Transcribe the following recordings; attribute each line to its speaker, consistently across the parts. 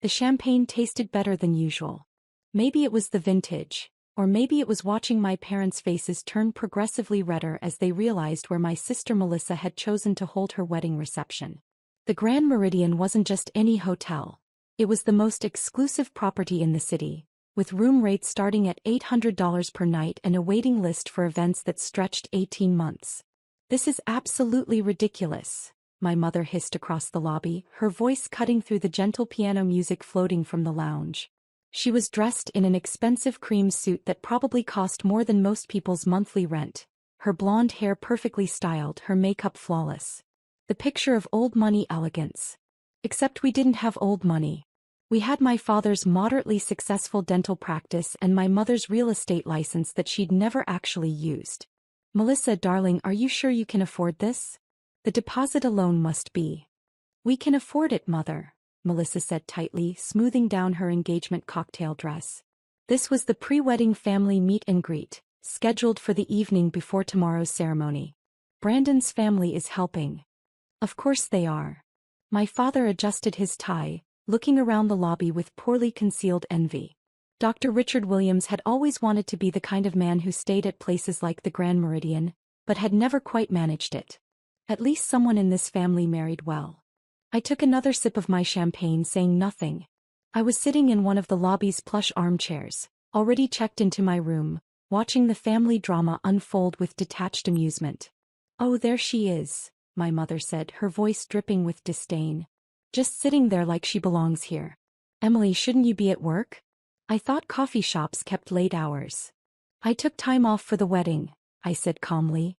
Speaker 1: The champagne tasted better than usual. Maybe it was the vintage, or maybe it was watching my parents' faces turn progressively redder as they realized where my sister Melissa had chosen to hold her wedding reception. The Grand Meridian wasn't just any hotel. It was the most exclusive property in the city, with room rates starting at $800 per night and a waiting list for events that stretched 18 months. "This is absolutely ridiculous," my mother hissed across the lobby, her voice cutting through the gentle piano music floating from the lounge. She was dressed in an expensive cream suit that probably cost more than most people's monthly rent, her blonde hair perfectly styled, her makeup flawless. The picture of old money elegance. Except we didn't have old money. We had my father's moderately successful dental practice and my mother's real estate license that she'd never actually used. "Melissa, darling, are you sure you can afford this? The deposit alone must be." "We can afford it, Mother," Melissa said tightly, smoothing down her engagement cocktail dress. This was the pre-wedding family meet and greet, scheduled for the evening before tomorrow's ceremony. "Brandon's family is helping." "Of course they are." My father adjusted his tie, looking around the lobby with poorly concealed envy. Dr. Richard Williams had always wanted to be the kind of man who stayed at places like the Grand Meridian, but had never quite managed it. At least someone in this family married well. I took another sip of my champagne, saying nothing. I was sitting in one of the lobby's plush armchairs, already checked into my room, watching the family drama unfold with detached amusement. "Oh, there she is," my mother said, her voice dripping with disdain. "Just sitting there like she belongs here. Emily, shouldn't you be at work?" "I thought coffee shops kept late hours." "I took time off for the wedding," I said calmly.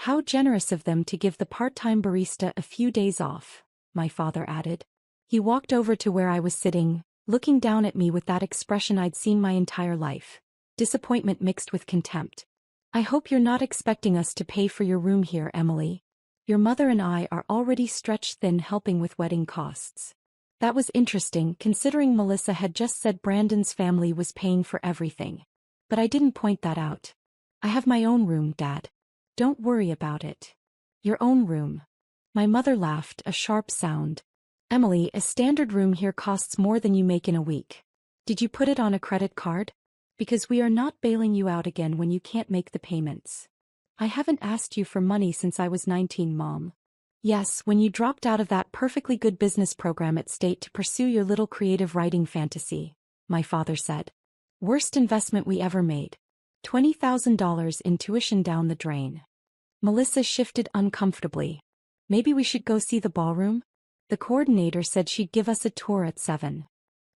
Speaker 1: "How generous of them to give the part-time barista a few days off," my father added. He walked over to where I was sitting, looking down at me with that expression I'd seen my entire life. Disappointment mixed with contempt. "I hope you're not expecting us to pay for your room here, Emily. Your mother and I are already stretched thin helping with wedding costs." That was interesting, considering Melissa had just said Brandon's family was paying for everything. But I didn't point that out. "I have my own room, Dad. Don't worry about it." "Your own room?" My mother laughed, a sharp sound. "Emily, a standard room here costs more than you make in a week. Did you put it on a credit card? Because we are not bailing you out again when you can't make the payments." "I haven't asked you for money since I was 19, Mom." "Yes, when you dropped out of that perfectly good business program at State to pursue your little creative writing fantasy," my father said. "Worst investment we ever made. $20,000 in tuition down the drain." Melissa shifted uncomfortably. "Maybe we should go see the ballroom? The coordinator said she'd give us a tour at 7.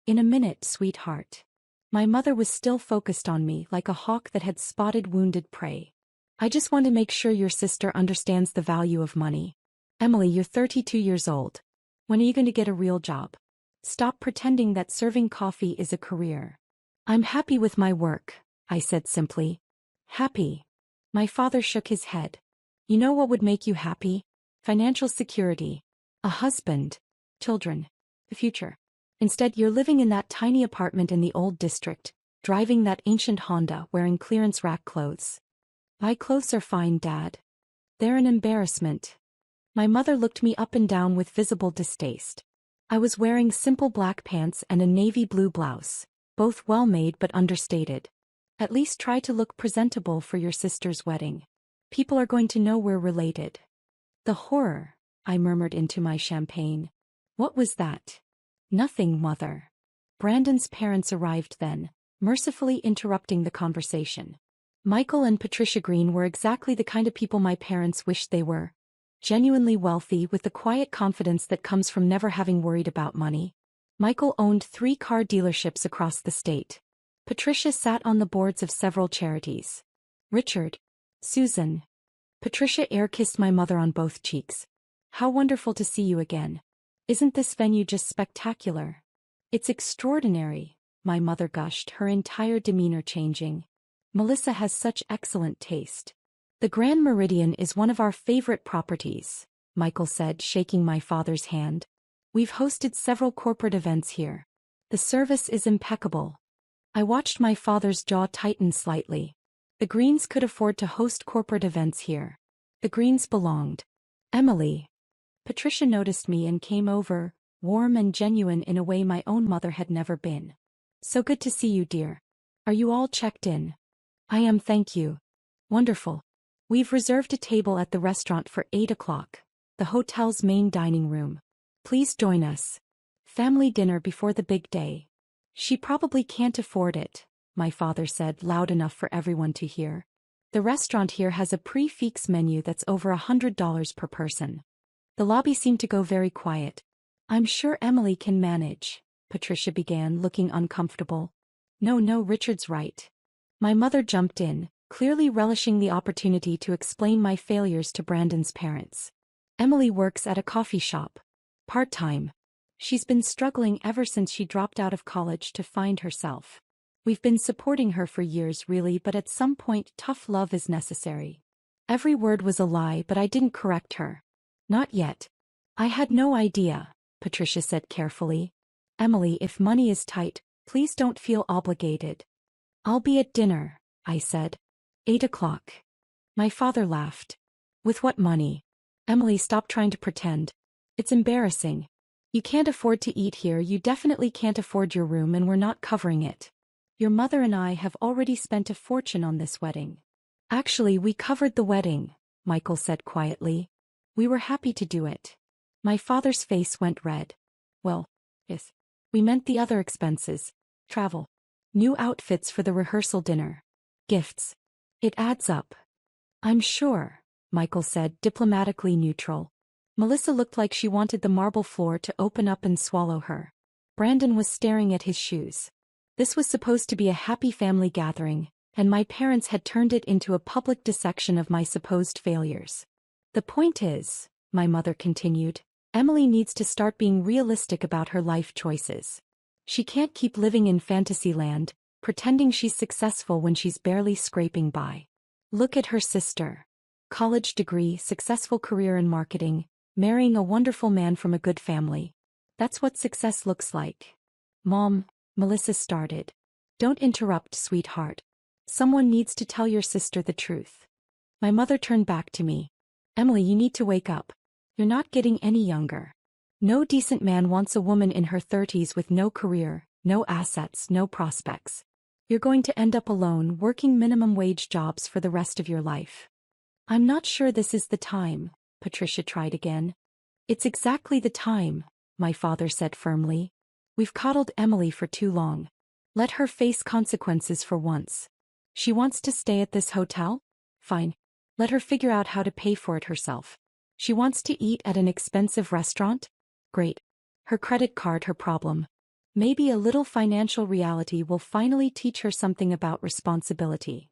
Speaker 1: "In a minute, sweetheart." My mother was still focused on me like a hawk that had spotted wounded prey. "I just want to make sure your sister understands the value of money. Emily, you're 32 years old. When are you going to get a real job? Stop pretending that serving coffee is a career." "I'm happy with my work," I said simply. "Happy?" My father shook his head. "You know what would make you happy? Financial security. A husband. Children. The future. Instead, you're living in that tiny apartment in the old district, driving that ancient Honda, wearing clearance rack clothes." "My clothes are fine, Dad." "They're an embarrassment." My mother looked me up and down with visible distaste. I was wearing simple black pants and a navy blue blouse, both well-made but understated. "At least try to look presentable for your sister's wedding. People are going to know we're related." "The horror," I murmured into my champagne. "What was that?" "Nothing, Mother." Brandon's parents arrived then, mercifully interrupting the conversation. Michael and Patricia Green were exactly the kind of people my parents wished they were. Genuinely wealthy with the quiet confidence that comes from never having worried about money. Michael owned 3 car dealerships across the state. Patricia sat on the boards of several charities. "Richard. Susan." Patricia air-kissed my mother on both cheeks. "How wonderful to see you again. Isn't this venue just spectacular?" "It's extraordinary," my mother gushed, her entire demeanor changing. "Melissa has such excellent taste." "The Grand Meridian is one of our favorite properties," Michael said, shaking my father's hand. "We've hosted several corporate events here. The service is impeccable." I watched my father's jaw tighten slightly. The Greens could afford to host corporate events here. The Greens belonged. "Emily." Patricia noticed me and came over, warm and genuine in a way my own mother had never been. "So good to see you, dear. Are you all checked in?" "I am, thank you." "Wonderful. We've reserved a table at the restaurant for 8 o'clock, the hotel's main dining room. Please join us. Family dinner before the big day." "She probably can't afford it," my father said loud enough for everyone to hear. "The restaurant here has a prix-fixe menu that's over $100 per person." The lobby seemed to go very quiet. "I'm sure Emily can manage," Patricia began, looking uncomfortable. No, Richard's right." My mother jumped in, clearly relishing the opportunity to explain my failures to Brandon's parents. "Emily works at a coffee shop. Part-time. She's been struggling ever since she dropped out of college to find herself. We've been supporting her for years really, but at some point tough love is necessary." Every word was a lie, but I didn't correct her. "Not yet." "I had no idea," Patricia said carefully. "Emily, if money is tight, please don't feel obligated." "I'll be at dinner," I said. 8 o'clock. My father laughed. "With what money?" "Emily, stop trying to pretend. It's embarrassing. You can't afford to eat here, you definitely can't afford your room, and we're not covering it. Your mother and I have already spent a fortune on this wedding." "Actually, we covered the wedding," Michael said quietly. "We were happy to do it." My father's face went red. "Well, yes. We meant the other expenses. Travel. New outfits for the rehearsal dinner. Gifts. It adds up." "I'm sure," Michael said, diplomatically neutral. Melissa looked like she wanted the marble floor to open up and swallow her. Brandon was staring at his shoes. This was supposed to be a happy family gathering, and my parents had turned it into a public dissection of my supposed failures. "The point is," my mother continued, "Emily needs to start being realistic about her life choices. She can't keep living in fantasyland, pretending she's successful when she's barely scraping by. Look at her sister. College degree, successful career in marketing, marrying a wonderful man from a good family. That's what success looks like." "Mom," Melissa started. "Don't interrupt, sweetheart. Someone needs to tell your sister the truth." My mother turned back to me. "Emily, you need to wake up. You're not getting any younger. No decent man wants a woman in her 30s with no career, no assets, no prospects. You're going to end up alone, working minimum wage jobs for the rest of your life." "I'm not sure this is the time," Patricia tried again. "It's exactly the time," my father said firmly. "We've coddled Emily for too long. Let her face consequences for once. She wants to stay at this hotel? Fine. Let her figure out how to pay for it herself. She wants to eat at an expensive restaurant? Great. Her credit card her problem. Maybe a little financial reality will finally teach her something about responsibility."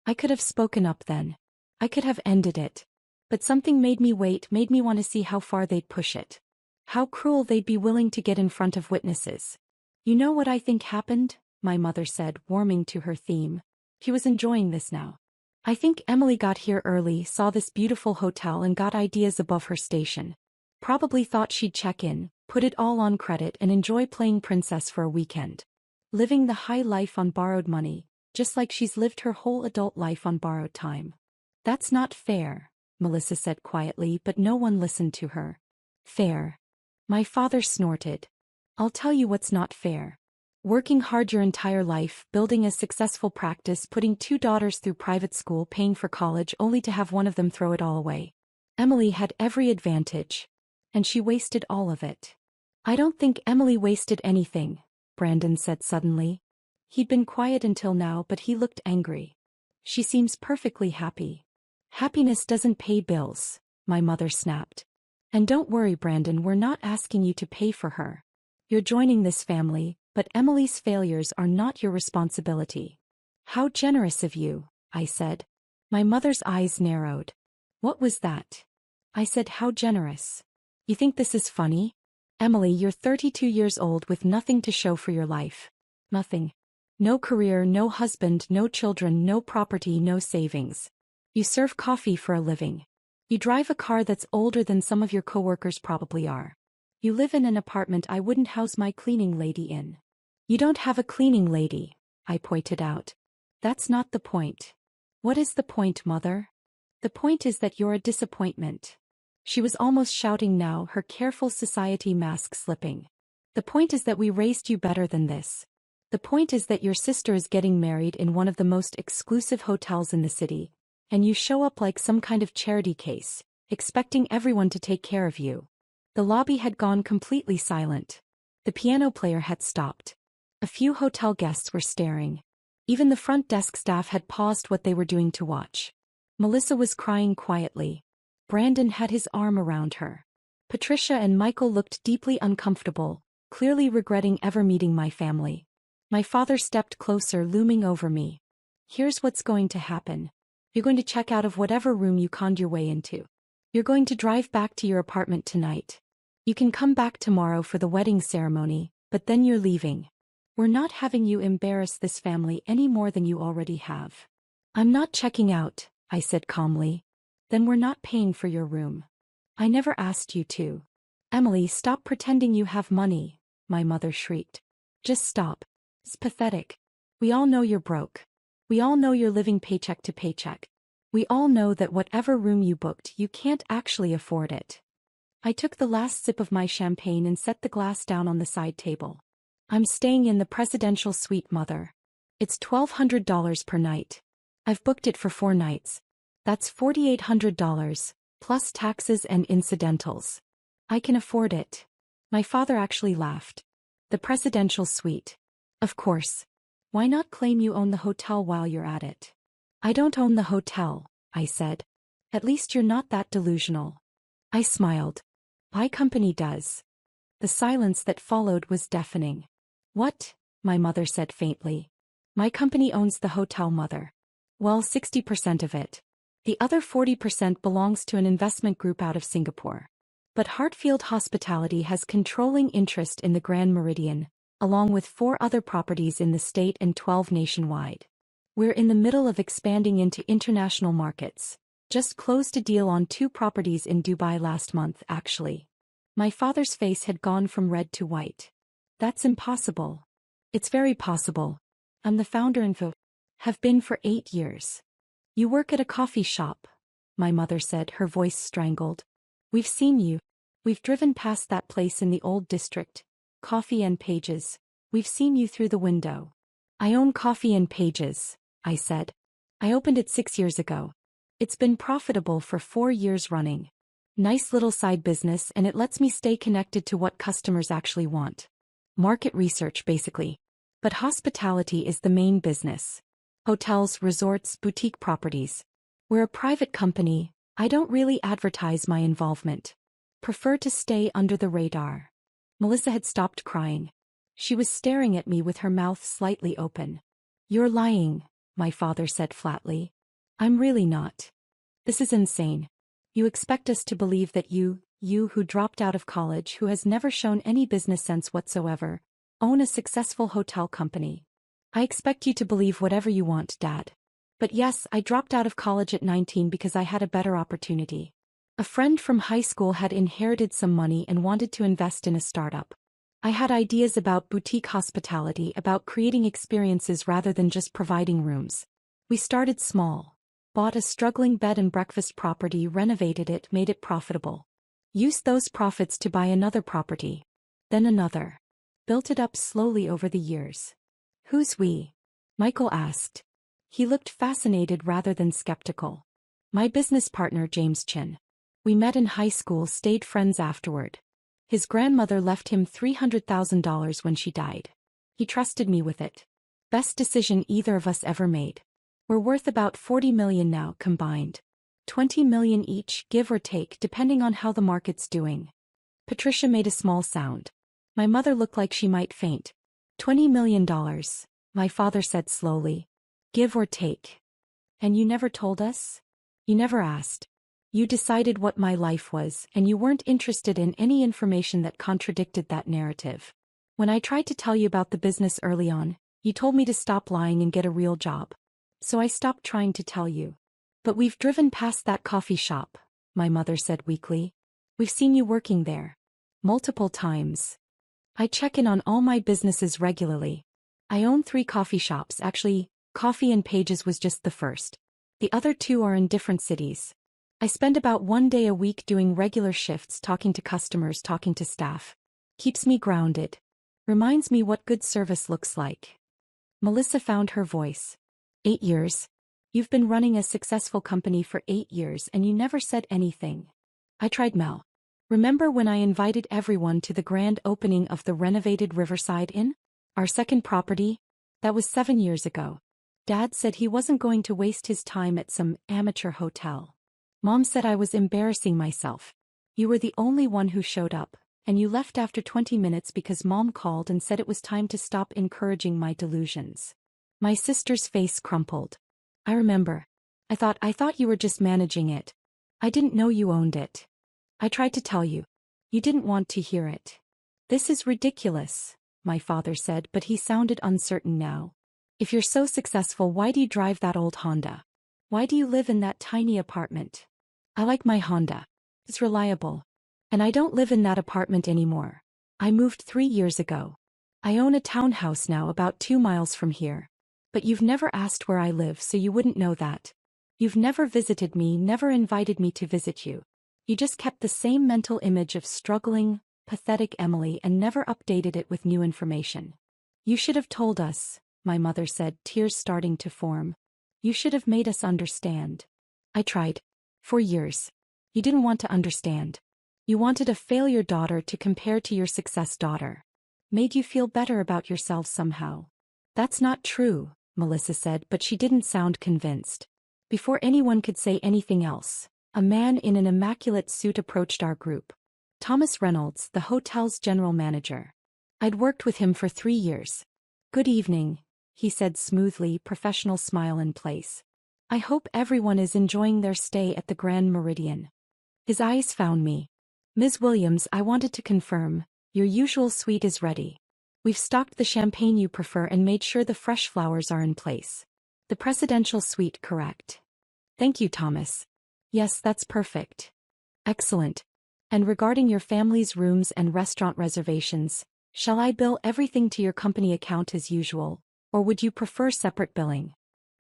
Speaker 1: I could have spoken up then. I could have ended it. But something made me wait, made me want to see how far they'd push it. How cruel they'd be willing to get in front of witnesses. "You know what I think happened?" my mother said, warming to her theme. She was enjoying this now. "I think Emily got here early, saw this beautiful hotel and got ideas above her station. Probably thought she'd check in, put it all on credit and enjoy playing princess for a weekend. Living the high life on borrowed money, just like she's lived her whole adult life on borrowed time." "That's not fair," Melissa said quietly, but no one listened to her. "Fair." My father snorted. "I'll tell you what's not fair. Working hard your entire life, building a successful practice, putting 2 daughters through private school, paying for college only to have one of them throw it all away. Emily had every advantage. And she wasted all of it." "I don't think Emily wasted anything," Brandon said suddenly. He'd been quiet until now, but he looked angry. "She seems perfectly happy." "Happiness doesn't pay bills," my mother snapped. "And don't worry, Brandon, we're not asking you to pay for her. You're joining this family, but Emily's failures are not your responsibility." "How generous of you," I said. My mother's eyes narrowed. "What was that?" I said, "How generous. You think this is funny? Emily, you're 32 years old with nothing to show for your life. Nothing. No career, no husband, no children, no property, no savings. You serve coffee for a living. You drive a car that's older than some of your coworkers probably are. You live in an apartment I wouldn't house my cleaning lady in." "You don't have a cleaning lady," I pointed out. "That's not the point." "What is the point, Mother?" "The point is that you're a disappointment." She was almost shouting now, her careful society mask slipping. The point is that we raised you better than this. The point is that your sister is getting married in one of the most exclusive hotels in the city, and you show up like some kind of charity case, expecting everyone to take care of you. The lobby had gone completely silent. The piano player had stopped. A few hotel guests were staring. Even the front desk staff had paused what they were doing to watch. Melissa was crying quietly. Brandon had his arm around her. Patricia and Michael looked deeply uncomfortable, clearly regretting ever meeting my family. My father stepped closer, looming over me. Here's what's going to happen. You're going to check out of whatever room you conned your way into. You're going to drive back to your apartment tonight. You can come back tomorrow for the wedding ceremony, but then you're leaving. We're not having you embarrass this family any more than you already have. I'm not checking out, I said calmly. Then we're not paying for your room. I never asked you to. Emily, stop pretending you have money, my mother shrieked. Just stop. It's pathetic. We all know you're broke. We all know you're living paycheck to paycheck. We all know that whatever room you booked, you can't actually afford it. I took the last sip of my champagne and set the glass down on the side table. I'm staying in the presidential suite, Mother. It's $1,200 per night. I've booked it for 4 nights. That's $4,800, plus taxes and incidentals. I can afford it. My father actually laughed. The presidential suite. Of course. Why not claim you own the hotel while you're at it? I don't own the hotel, I said. At least you're not that delusional. I smiled. My company does. The silence that followed was deafening. What? My mother said faintly. My company owns the hotel, Mother. Well, 60% of it. The other 40% belongs to an investment group out of Singapore. But Hartfield Hospitality has controlling interest in the Grand Meridian, along with 4 other properties in the state and 12 nationwide. We're in the middle of expanding into international markets. Just closed a deal on 2 properties in Dubai last month, actually. My father's face had gone from red to white. That's impossible. It's very possible. I'm the founder and have been for 8 years. You work at a coffee shop, my mother said, her voice strangled. We've seen you. We've driven past that place in the old district. Coffee and Pages. We've seen you through the window. I own Coffee and Pages, I said. I opened it 6 years ago. It's been profitable for 4 years running. Nice little side business, and it lets me stay connected to what customers actually want. Market research, basically. But hospitality is the main business. Hotels, resorts, boutique properties. We're a private company. I don't really advertise my involvement. Prefer to stay under the radar. Melissa had stopped crying. She was staring at me with her mouth slightly open. You're lying, my father said flatly. I'm really not. This is insane. You expect us to believe that you who dropped out of college, who has never shown any business sense whatsoever, own a successful hotel company. I expect you to believe whatever you want, Dad. But yes, I dropped out of college at 19 because I had a better opportunity. A friend from high school had inherited some money and wanted to invest in a startup. I had ideas about boutique hospitality, about creating experiences rather than just providing rooms. We started small. Bought a struggling bed and breakfast property, renovated it, made it profitable. Used those profits to buy another property. Then another. Built it up slowly over the years. Who's we? Michael asked. He looked fascinated rather than skeptical. My business partner, James Chin. We met in high school, stayed friends afterward. His grandmother left him $300,000 when she died. He trusted me with it. Best decision either of us ever made. We're worth about $40 million now combined. $20 million each, give or take, depending on how the market's doing. Patricia made a small sound. My mother looked like she might faint. $20 million, my father said slowly. Give or take. And you never told us? You never asked. You decided what my life was, and you weren't interested in any information that contradicted that narrative. When I tried to tell you about the business early on, you told me to stop lying and get a real job. So I stopped trying to tell you. But we've driven past that coffee shop, my mother said weakly. We've seen you working there. Multiple times. I check in on all my businesses regularly. I own 3 coffee shops, actually. Coffee and Pages was just the first. The other 2 are in different cities. I spend about 1 day a week doing regular shifts, talking to customers, talking to staff. Keeps me grounded. Reminds me what good service looks like. Melissa found her voice. 8 years? You've been running a successful company for 8 years and you never said anything. I tried, Mel. Remember when I invited everyone to the grand opening of the renovated Riverside Inn? Our second property? That was 7 years ago. Dad said he wasn't going to waste his time at some amateur hotel. Mom said I was embarrassing myself. You were the only one who showed up, and you left after 20 minutes because Mom called and said it was time to stop encouraging my delusions. My sister's face crumpled. I remember. I thought you were just managing it. I didn't know you owned it. I tried to tell you. You didn't want to hear it. This is ridiculous, my father said, but he sounded uncertain now. If you're so successful, why do you drive that old Honda? Why do you live in that tiny apartment? I like my Honda. It's reliable. And I don't live in that apartment anymore. I moved 3 years ago. I own a townhouse now about 2 miles from here. But you've never asked where I live, so you wouldn't know that. You've never visited me, never invited me to visit you. You just kept the same mental image of struggling, pathetic Emily and never updated it with new information. You should have told us, my mother said, tears starting to form. You should have made us understand. I tried. For years. You didn't want to understand. You wanted a failure daughter to compare to your success daughter. Made you feel better about yourself somehow. That's not true, Melissa said, but she didn't sound convinced. Before anyone could say anything else, a man in an immaculate suit approached our group. Thomas Reynolds, the hotel's general manager. I'd worked with him for 3 years. Good evening, he said smoothly, professional smile in place. I hope everyone is enjoying their stay at the Grand Meridian. His eyes found me. Ms. Williams, I wanted to confirm, your usual suite is ready. We've stocked the champagne you prefer and made sure the fresh flowers are in place. The presidential suite, correct? Thank you, Thomas. Yes, that's perfect. Excellent. And regarding your family's rooms and restaurant reservations, shall I bill everything to your company account as usual, or would you prefer separate billing?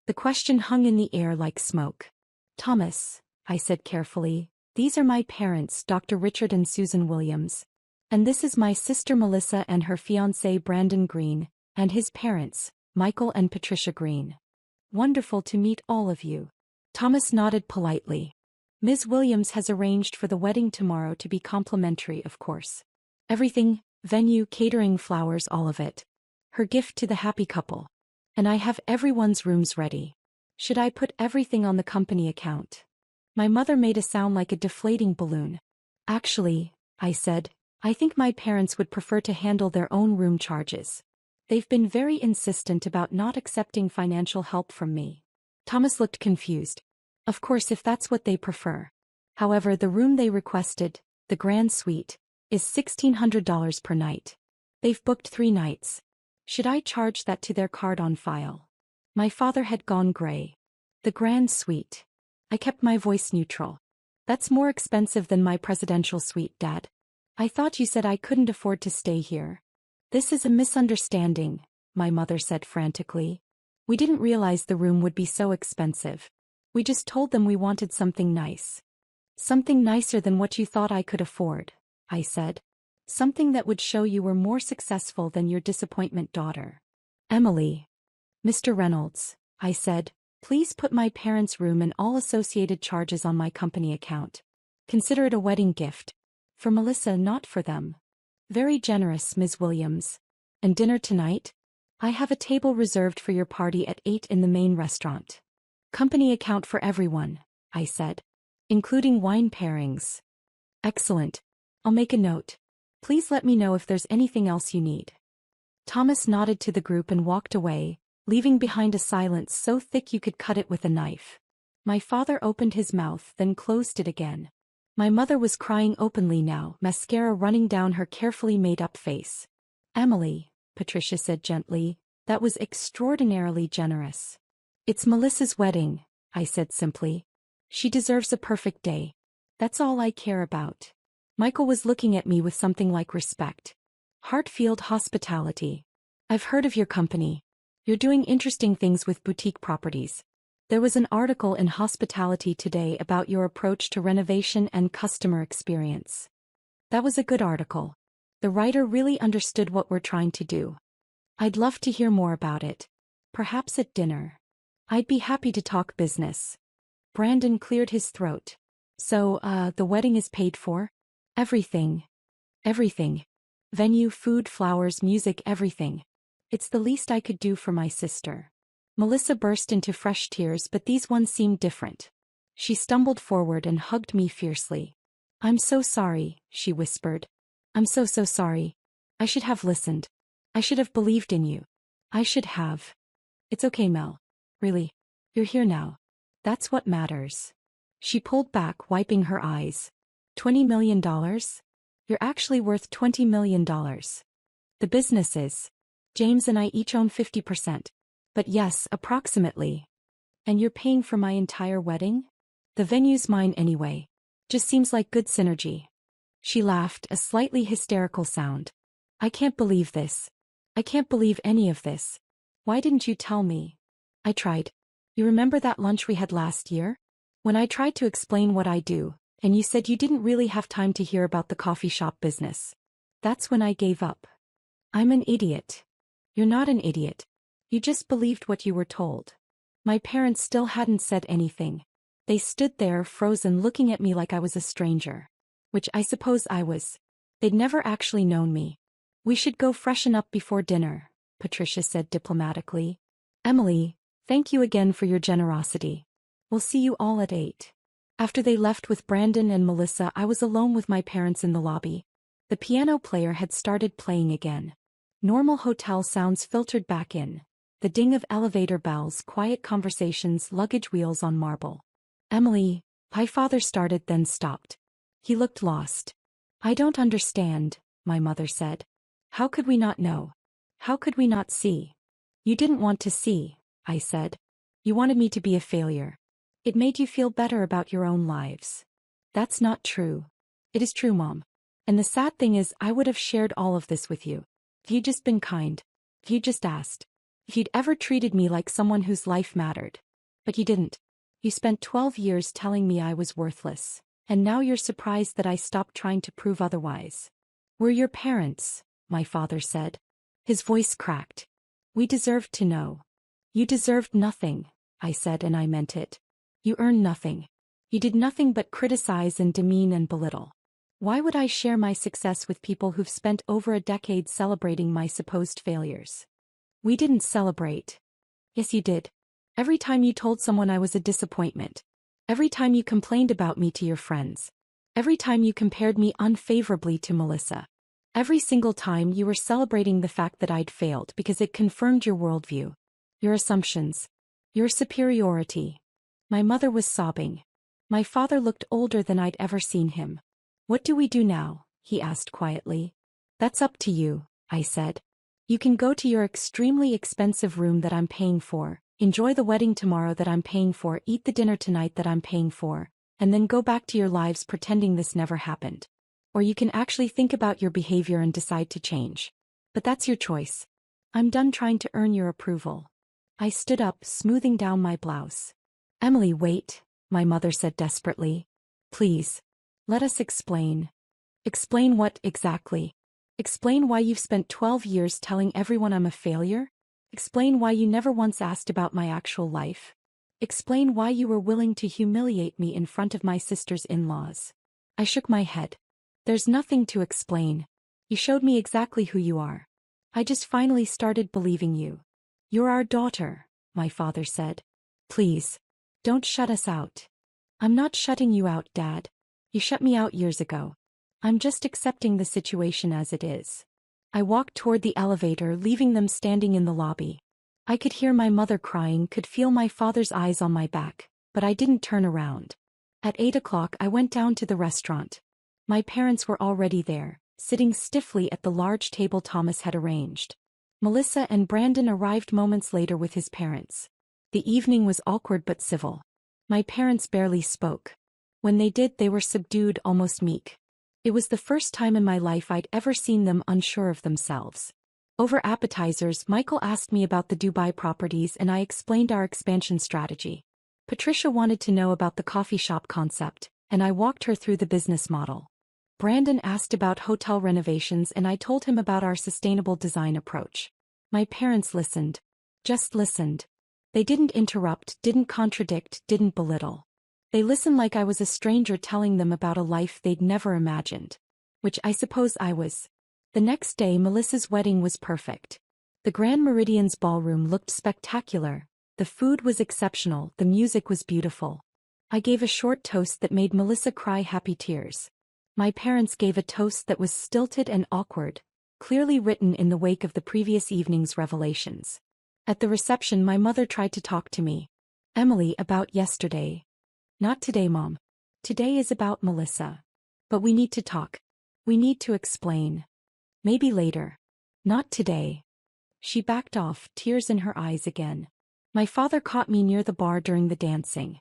Speaker 1: The question hung in the air like smoke. Thomas, I said carefully, these are my parents, Dr. Richard and Susan Williams. And this is my sister Melissa and her fiancé Brandon Green, and his parents, Michael and Patricia Green. Wonderful to meet all of you. Thomas nodded politely. Ms. Williams has arranged for the wedding tomorrow to be complimentary, of course. Everything, venue, catering, flowers, all of it. Her gift to the happy couple. And I have everyone's rooms ready. Should I put everything on the company account? My mother made a sound like a deflating balloon. Actually, I said, I think my parents would prefer to handle their own room charges. They've been very insistent about not accepting financial help from me. Thomas looked confused. Of course, if that's what they prefer. However, the room they requested, the Grand Suite, is $1,600 per night. They've booked 3 nights. Should I charge that to their card on file? My father had gone gray. The Grand Suite. I kept my voice neutral. That's more expensive than my presidential suite, Dad. I thought you said I couldn't afford to stay here. This is a misunderstanding, my mother said frantically. We didn't realize the room would be so expensive. We just told them we wanted something nice. Something nicer than what you thought I could afford, I said. Something that would show you were more successful than your disappointment daughter. Emily. Mr. Reynolds, I said, please put my parents' room and all associated charges on my company account. Consider it a wedding gift. For Melissa, not for them. Very generous, Ms. Williams. And dinner tonight? I have a table reserved for your party at 8 in the main restaurant. Company account for everyone, I said. Including wine pairings. Excellent. I'll make a note. Please let me know if there's anything else you need. Thomas nodded to the group and walked away, leaving behind a silence so thick you could cut it with a knife. My father opened his mouth, then closed it again. My mother was crying openly now, mascara running down her carefully made-up face. Emily, Patricia said gently, that was extraordinarily generous. It's Melissa's wedding, I said simply. She deserves a perfect day. That's all I care about. Michael was looking at me with something like respect. Hartfield Hospitality. I've heard of your company. You're doing interesting things with boutique properties. There was an article in Hospitality Today about your approach to renovation and customer experience. That was a good article. The writer really understood what we're trying to do. I'd love to hear more about it. Perhaps at dinner. I'd be happy to talk business. Brandon cleared his throat. So, the wedding is paid for? Everything. Everything. Venue, food, flowers, music, everything. It's the least I could do for my sister. Melissa burst into fresh tears, but these ones seemed different. She stumbled forward and hugged me fiercely. I'm so sorry, she whispered. I'm so sorry. I should have listened. I should have believed in you. I should have. It's okay, Mel. Really. You're here now. That's what matters. She pulled back, wiping her eyes. $20 million? You're actually worth $20 million. The business is. James and I each own 50%. But yes, approximately. And you're paying for my entire wedding? The venue's mine anyway. Just seems like good synergy. She laughed, a slightly hysterical sound. I can't believe this. I can't believe any of this. Why didn't you tell me? I tried. You remember that lunch we had last year? When I tried to explain what I do, and you said you didn't really have time to hear about the coffee shop business. That's when I gave up. I'm an idiot. You're not an idiot. You just believed what you were told. My parents still hadn't said anything. They stood there frozen looking at me like I was a stranger. Which I suppose I was. They'd never actually known me. We should go freshen up before dinner, Patricia said diplomatically. Emily, thank you again for your generosity. We'll see you all at 8. After they left with Brandon and Melissa, I was alone with my parents in the lobby. The piano player had started playing again. Normal hotel sounds filtered back in. The ding of elevator bells, quiet conversations, luggage wheels on marble. Emily, my father started then stopped. He looked lost. I don't understand, my mother said. How could we not know? How could we not see? You didn't want to see, I said. You wanted me to be a failure. It made you feel better about your own lives. That's not true. It is true, Mom. And the sad thing is I would have shared all of this with you. If you'd just been kind. If you'd just asked. If you'd ever treated me like someone whose life mattered. But you didn't. You spent 12 years telling me I was worthless. And now you're surprised that I stopped trying to prove otherwise. We're your parents, my father said. His voice cracked. We deserved to know. You deserved nothing, I said, and I meant it. You earned nothing. You did nothing but criticize and demean and belittle. Why would I share my success with people who've spent over a decade celebrating my supposed failures? We didn't celebrate. Yes, you did. Every time you told someone I was a disappointment. Every time you complained about me to your friends. Every time you compared me unfavorably to Melissa. Every single time you were celebrating the fact that I'd failed because it confirmed your worldview. Your assumptions. Your superiority. My mother was sobbing. My father looked older than I'd ever seen him. What do we do now? He asked quietly. That's up to you, I said. You can go to your extremely expensive room that I'm paying for, enjoy the wedding tomorrow that I'm paying for, eat the dinner tonight that I'm paying for, and then go back to your lives pretending this never happened. Or you can actually think about your behavior and decide to change. But that's your choice. I'm done trying to earn your approval. I stood up, smoothing down my blouse. Emily, wait, my mother said desperately. Please. Let us explain. Explain what exactly? Explain why you've spent 12 years telling everyone I'm a failure? Explain why you never once asked about my actual life? Explain why you were willing to humiliate me in front of my sister's in-laws? I shook my head. There's nothing to explain. You showed me exactly who you are. I just finally started believing you. You're our daughter, my father said. Please. Don't shut us out. I'm not shutting you out, Dad. You shut me out years ago. I'm just accepting the situation as it is. I walked toward the elevator, leaving them standing in the lobby. I could hear my mother crying, could feel my father's eyes on my back, but I didn't turn around. At 8 o'clock I went down to the restaurant. My parents were already there, sitting stiffly at the large table Thomas had arranged. Melissa and Brandon arrived moments later with his parents. The evening was awkward but civil. My parents barely spoke. When they did, they were subdued, almost meek. It was the first time in my life I'd ever seen them unsure of themselves. Over appetizers, Michael asked me about the Dubai properties and I explained our expansion strategy. Patricia wanted to know about the coffee shop concept, and I walked her through the business model. Brandon asked about hotel renovations and I told him about our sustainable design approach. My parents listened. Just listened. They didn't interrupt, didn't contradict, didn't belittle. They listened like I was a stranger telling them about a life they'd never imagined. Which I suppose I was. The next day Melissa's wedding was perfect. The Grand Meridian's ballroom looked spectacular. The food was exceptional, the music was beautiful. I gave a short toast that made Melissa cry happy tears. My parents gave a toast that was stilted and awkward, clearly written in the wake of the previous evening's revelations. At the reception my mother tried to talk to me. Emily, about yesterday. Not today, Mom. Today is about Melissa. But we need to talk. We need to explain. Maybe later. Not today. She backed off, tears in her eyes again. My father caught me near the bar during the dancing.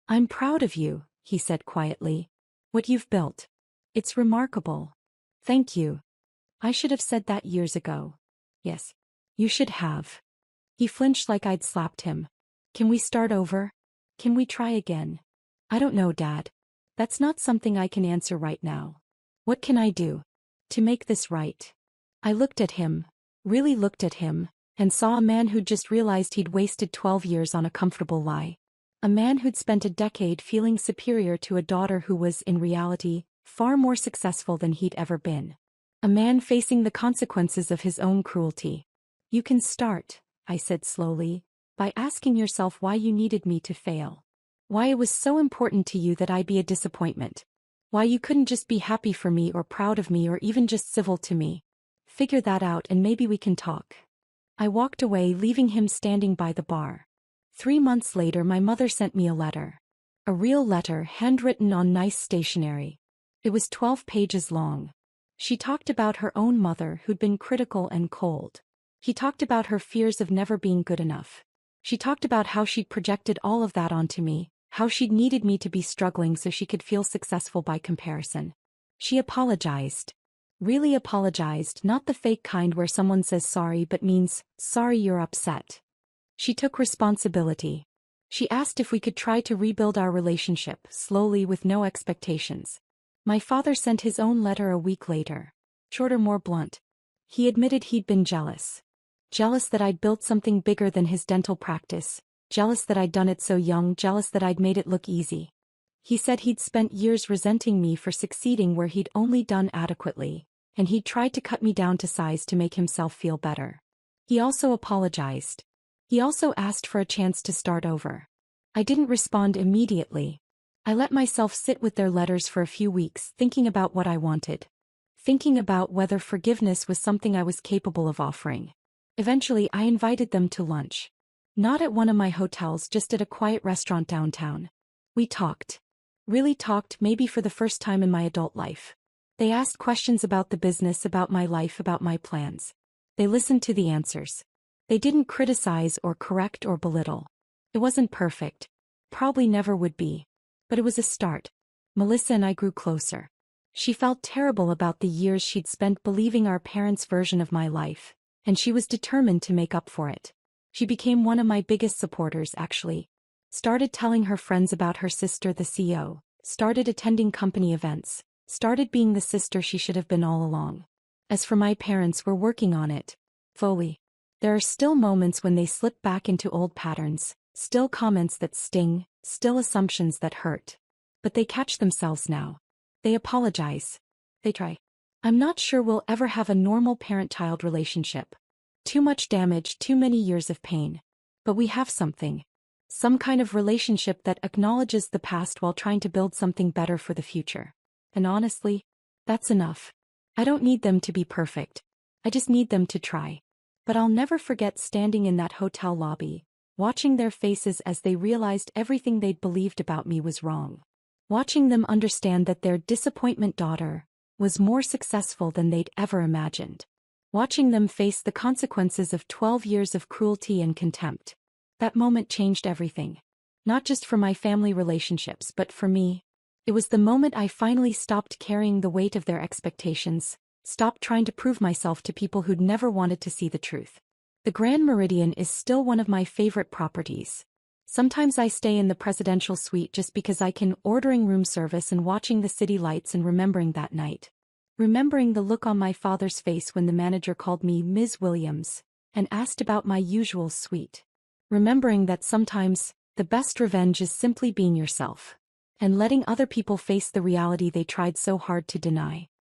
Speaker 1: I'm proud of you, he said quietly. What you've built. It's remarkable. Thank you. I should have said that years ago. Yes. You should have. He flinched like I'd slapped him. Can we start over? Can we try again? I don't know, Dad. That's not something I can answer right now. What can I do to make this right? I looked at him, really looked at him, and saw a man who'd just realized he'd wasted 12 years on a comfortable lie. A man who'd spent a decade feeling superior to a daughter who was, in reality, far more successful than he'd ever been. A man facing the consequences of his own cruelty. You can start, I said slowly, by asking yourself why you needed me to fail. Why it was so important to you that I be a disappointment. Why you couldn't just be happy for me or proud of me or even just civil to me. Figure that out and maybe we can talk. I walked away, leaving him standing by the bar. 3 months later my mother sent me a letter. A real letter, handwritten on nice stationery. It was 12 pages long. She talked about her own mother who'd been critical and cold. He talked about her fears of never being good enough. She talked about how she'd projected all of that onto me, how she'd needed me to be struggling so she could feel successful by comparison. She apologized. Really apologized, not the fake kind where someone says sorry but means, sorry you're upset. She took responsibility. She asked if we could try to rebuild our relationship, slowly with no expectations. My father sent his own letter a week later. Shorter, more blunt. He admitted he'd been jealous. Jealous that I'd built something bigger than his dental practice. Jealous that I'd done it so young, jealous that I'd made it look easy. He said he'd spent years resenting me for succeeding where he'd only done adequately, and he'd tried to cut me down to size to make himself feel better. He also apologized. He also asked for a chance to start over. I didn't respond immediately. I let myself sit with their letters for a few weeks, thinking about what I wanted. Thinking about whether forgiveness was something I was capable of offering. Eventually I invited them to lunch. Not at one of my hotels, just at a quiet restaurant downtown. We talked. Really talked, maybe for the first time in my adult life. They asked questions about the business, about my life, about my plans. They listened to the answers. They didn't criticize or correct or belittle. It wasn't perfect. Probably never would be. But it was a start. Melissa and I grew closer. She felt terrible about the years she'd spent believing our parents' version of my life, and she was determined to make up for it. She became one of my biggest supporters, actually. Started telling her friends about her sister, the CEO. Started attending company events. Started being the sister she should have been all along. As for my parents, we're working on it. Slowly. There are still moments when they slip back into old patterns, still comments that sting, still assumptions that hurt. But they catch themselves now. They apologize. They try. I'm not sure we'll ever have a normal parent-child relationship. Too much damage, too many years of pain. But we have something. Some kind of relationship that acknowledges the past while trying to build something better for the future. And honestly, that's enough. I don't need them to be perfect. I just need them to try. But I'll never forget standing in that hotel lobby, watching their faces as they realized everything they'd believed about me was wrong. Watching them understand that their disappointment daughter was more successful than they'd ever imagined. Watching them face the consequences of 12 years of cruelty and contempt. That moment changed everything. Not just for my family relationships, but for me. It was the moment I finally stopped carrying the weight of their expectations, stopped trying to prove myself to people who'd never wanted to see the truth. The Grand Meridian is still one of my favorite properties. Sometimes I stay in the presidential suite just because I can, ordering room service and watching the city lights and remembering that night. Remembering the look on my father's face when the manager called me Ms. Williams and asked about my usual suite. Remembering that sometimes, the best revenge is simply being yourself and letting other people face the reality they tried so hard to deny.